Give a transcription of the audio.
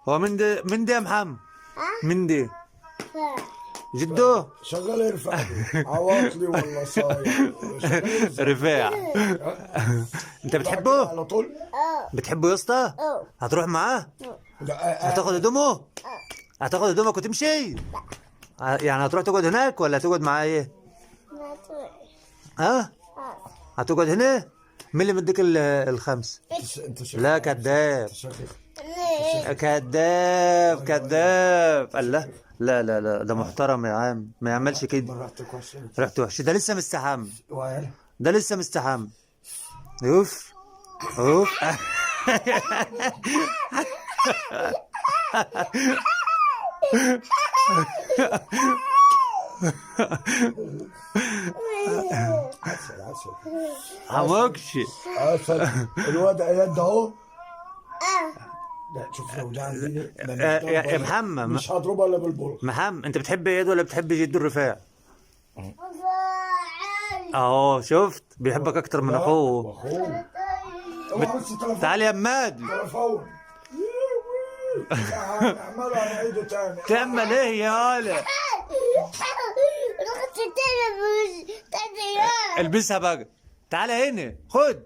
هو من دي يا محمد؟ من دي؟ فا. جدو؟ شغال يرفع لي عواطلي والله صاير شغال يرفع. رفاع. انت بعد كده بتحبه؟ على طول. بتحبه يا اسطى؟ هتروح معاه؟ لا هتاخد هدومه؟ هتاخد هدومك وتمشي؟ يعني هتروح تقعد هناك ولا هتقعد معاه ايه؟ ما تروح. ها؟ هتقعد هنا؟ مين اللي مديك الخمس؟ انت شغال. لا كذاب. انت شغال. كذاب كذاب. الله. لا لا لا ده محترم يا عم، ما يعملش كده. ريحتك وحشه. ريحته وحشه، ده لسه مستحمى. وين؟ ده لسه مستحمى. اوف اوف. عسل عسل عمكش. عسل. الواد عياد اهو. لا شوف لو ده عندي يا محمد، مش هضربها الا بالبول. محمد انت بتحب اياد ولا بتحب جدو الرفاع؟ اهو شفت بيحبك اكتر من اخوه. واخوه. تعال يا ماد. تلفون. اعملوا على عيده تاني. تعمل ايه يا هلا؟ رحت تلبس. البسها بقى. تعال هنا خد.